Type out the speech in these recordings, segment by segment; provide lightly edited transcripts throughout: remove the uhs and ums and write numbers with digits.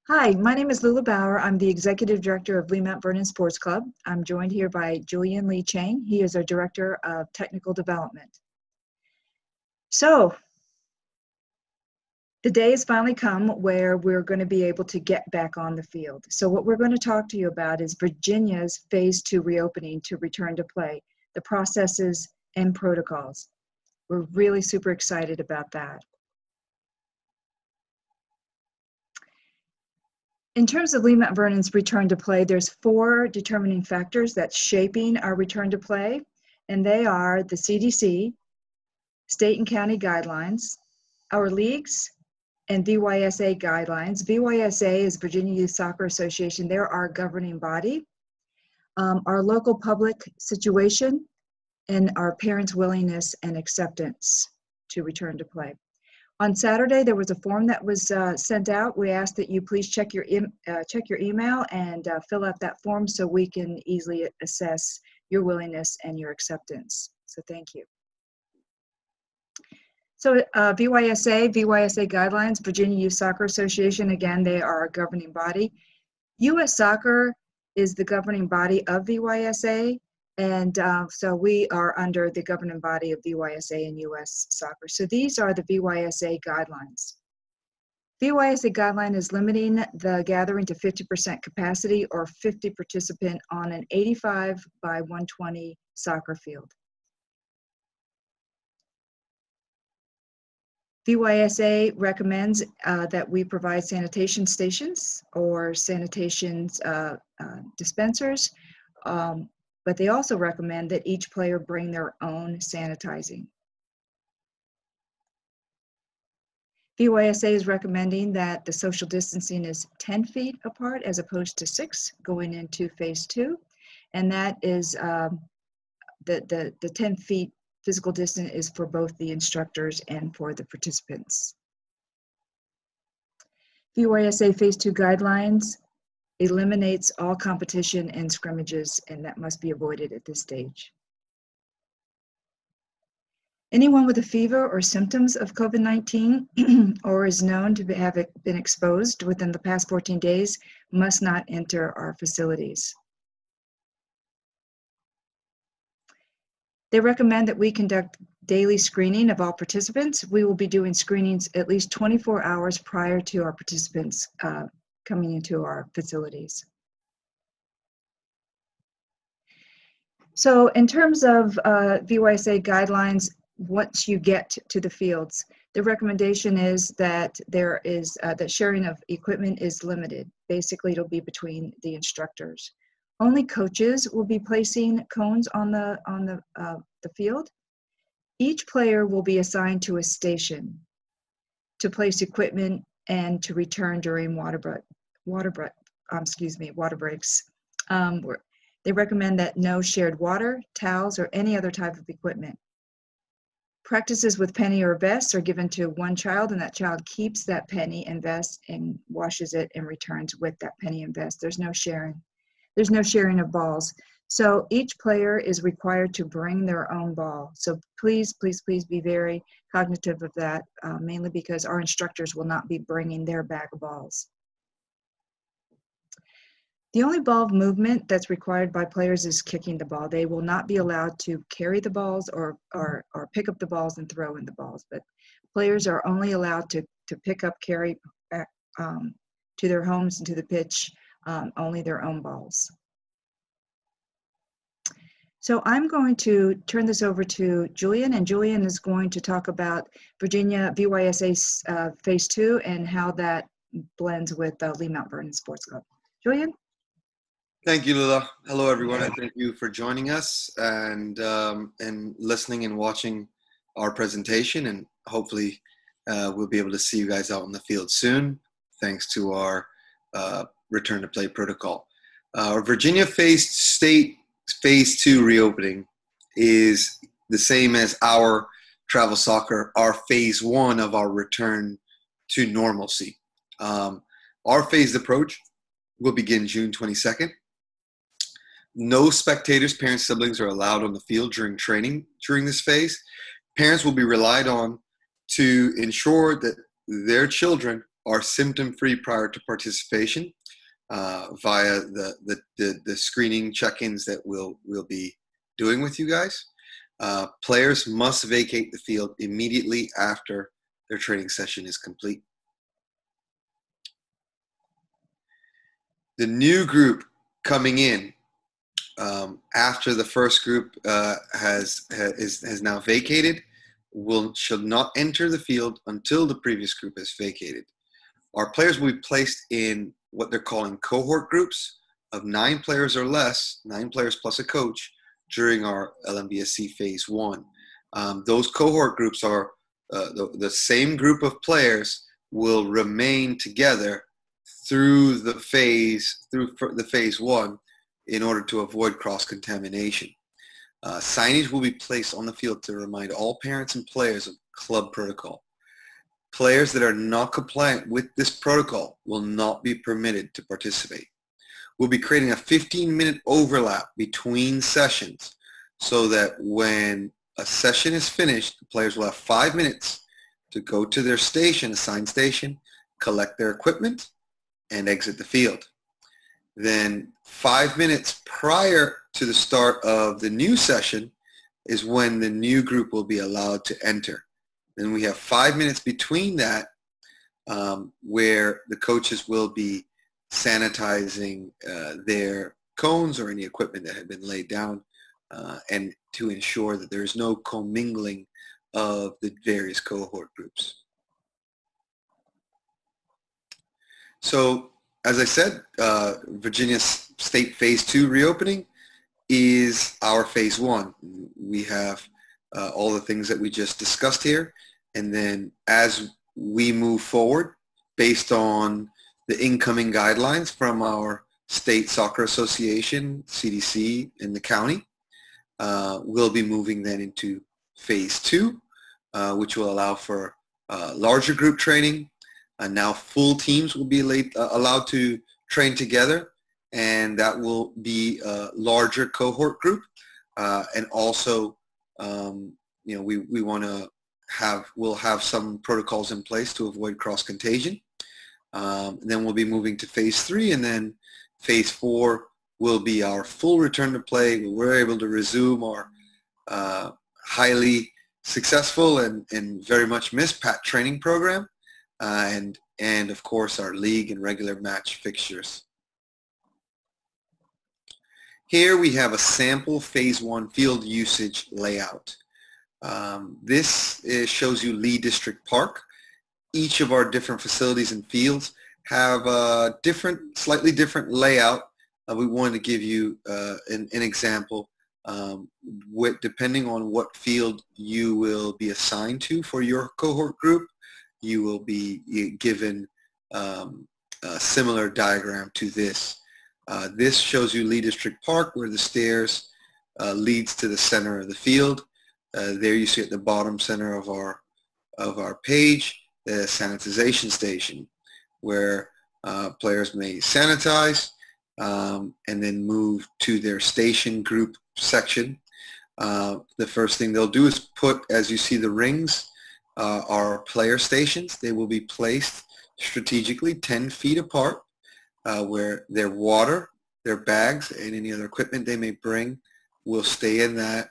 Hi, my name is Lula Bauer. I'm the Executive Director of Lee Mount Vernon Sports Club. I'm joined here by Julian Lee Chang. He is our Director of Technical Development. So, the day has finally come where we're going to be able to get back on the field. So what we're going to talk to you about is Virginia's Phase 2 reopening to return to play, the processes and protocols. We're really super excited about that. In terms of Lee Mount Vernon's return to play, there's 4 determining factors that's shaping our return to play, and they are the CDC, state and county guidelines, our leagues, and VYSA guidelines. VYSA is Virginia Youth Soccer Association. They're our governing body. Our local public situation, and our parents' willingness and acceptance to return to play. On Saturday, there was a form that was sent out. We ask that you please check your email and fill out that form so we can easily assess your willingness and your acceptance. So thank you. So VYSA guidelines, Virginia Youth Soccer Association, again, they are our governing body. U.S. Soccer is the governing body of VYSA, and so we are under the governing body of VYSA and U.S. Soccer. So these are the VYSA guidelines. VYSA guideline is limiting the gathering to 50% capacity or 50 participant on an 85 by 120 soccer field. VYSA recommends that we provide sanitation stations or sanitation dispensers, but they also recommend that each player bring their own sanitizing. VYSA is recommending that the social distancing is 10 feet apart as opposed to 6 going into phase 2, and that is the 10 feet physical distance is for both the instructors and for the participants. VYSA phase 2 guidelines eliminates all competition and scrimmages, and that must be avoided at this stage. Anyone with a fever or symptoms of COVID-19 or is known to have been exposed within the past 14 days must not enter our facilities. They recommend that we conduct daily screening of all participants. We will be doing screenings at least 24 hours prior to our participants coming into our facilities. So in terms of VYSA guidelines, once you get to the fields, the recommendation is that there is that sharing of equipment is limited. Basically, it'll be between the instructors. Only coaches will be placing cones on the field. Each player will be assigned to a station to place equipment and to return during water breaks. They recommend that no shared water, towels, or any other type of equipment. Practices with penny or vests are given to one child, and that child keeps that penny and vest and washes it and returns with that penny and vest. There's no sharing. There's no sharing of balls. So each player is required to bring their own ball. So please, please, please be very cognitive of that, mainly because our instructors will not be bringing their bag of balls. The only ball movement that's required by players is kicking the ball. They will not be allowed to carry the balls or pick up the balls and throw in the balls, but players are only allowed to pick up, carry back to their homes and to the pitch, only their own balls. So I'm going to turn this over to Julian, and Julian is going to talk about Virginia VYSA's Phase 2 and how that blends with Lee Mount Vernon Sports Club. Julian? Thank you, Lula. Hello, everyone, and thank you for joining us and listening and watching our presentation. And hopefully, we'll be able to see you guys out in the field soon, thanks to our return to play protocol. Our Virginia Phase 2 reopening is the same as our travel soccer, our Phase 1 of our return to normalcy. Our phased approach will begin June 22nd. No spectators, parents, siblings are allowed on the field during training during this phase. Parents will be relied on to ensure that their children are symptom-free prior to participation via the screening check-ins that we'll be doing with you guys. Players must vacate the field immediately after their training session is complete. The new group coming in after the first group has now vacated should not enter the field until the previous group has vacated. Our players will be placed in what they're calling cohort groups of 9 players or less, 9 players plus a coach, during our LMBSC Phase 1. Those cohort groups are the same group of players will remain together through the Phase 1 in order to avoid cross-contamination. Signage will be placed on the field to remind all parents and players of club protocol. Players that are not compliant with this protocol will not be permitted to participate. We'll be creating a 15-minute overlap between sessions so that when a session is finished, the players will have 5 minutes to go to their station, assigned station, collect their equipment, and exit the field. Then 5 minutes prior to the start of the new session is when the new group will be allowed to enter. Then we have 5 minutes between that where the coaches will be sanitizing their cones or any equipment that had been laid down and to ensure that there is no commingling of the various cohort groups. So as I said, Virginia State Phase 2 reopening is our Phase 1. We have all the things that we just discussed here, and then as we move forward based on the incoming guidelines from our State Soccer Association, CDC, in the county, we'll be moving then into Phase 2, which will allow for larger group training. Now full teams will be allowed to train together, and that will be a larger cohort group. And also, we want to we'll have some protocols in place to avoid cross-contagion. Then we'll be moving to Phase 3, and then Phase 4 will be our full return to play. We're able to resume our highly successful and very much missed PAT training program, and of course our league and regular match fixtures. Here we have a sample Phase 1 field usage layout. This shows you Lee District Park. Each of our different facilities and fields have a slightly different layout. We wanted to give you an example. Depending on what field you will be assigned to for your cohort group, you will be given a similar diagram to this. This shows you Lee District Park, where the stairs leads to the center of the field. There you see at the bottom center of our page the sanitization station, where players may sanitize and then move to their station group section. The first thing they'll do is put, as you see the rings, are player stations. They will be placed strategically 10 feet apart, where their water, their bags, and any other equipment they may bring will stay in that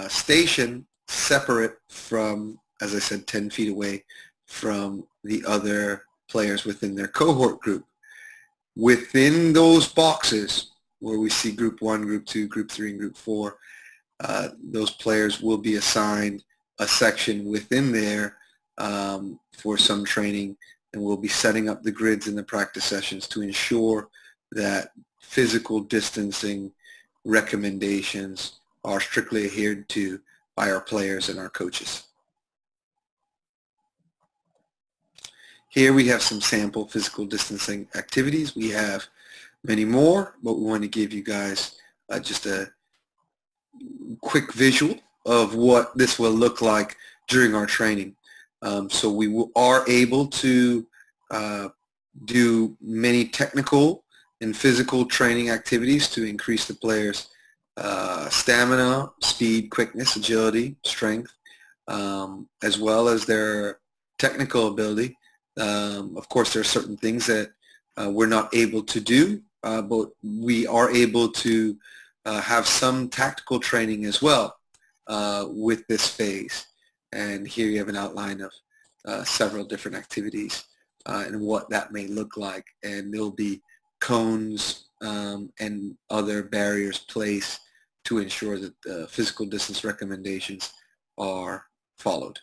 station, separate from, as I said, 10 feet away from the other players within their cohort group. Within those boxes where we see Group 1, Group 2, Group 3, and Group 4, those players will be assigned a section within there for some training, and we'll be setting up the grids in the practice sessions to ensure that physical distancing recommendations are strictly adhered to by our players and our coaches. Here we have some sample physical distancing activities. We have many more, but we want to give you guys just a quick visual of what this will look like during our training. So we are able to do many technical and physical training activities to increase the players' stamina, speed, quickness, agility, strength, as well as their technical ability. Of course, there are certain things that we're not able to do, but we are able to have some tactical training as well with this phase. And here you have an outline of several different activities and what that may look like. And there'll be cones and other barriers placed to ensure that the physical distance recommendations are followed.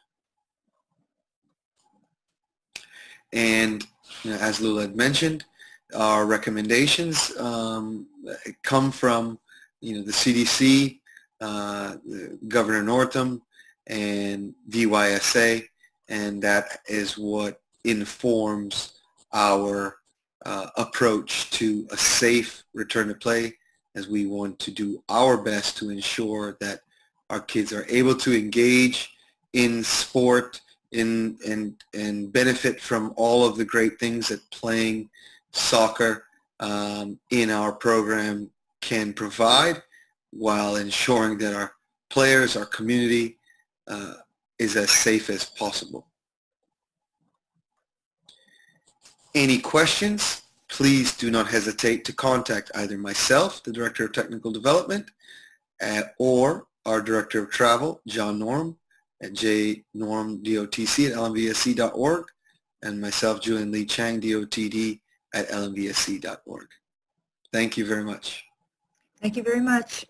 And as Lula had mentioned, our recommendations come from the CDC, Governor Northam, and VYSA, and that is what informs our approach to a safe return to play, as we want to do our best to ensure that our kids are able to engage in sport and benefit from all of the great things that playing soccer in our program can provide, while ensuring that our players, our community, is as safe as possible. Any questions, please do not hesitate to contact either myself, the Director of Technical Development, or our Director of Travel, John Norm, at jnormdotc at lmvsc.org, and myself, Julian Lee Chang, DOTD, at lmvsc.org. Thank you very much. Thank you very much.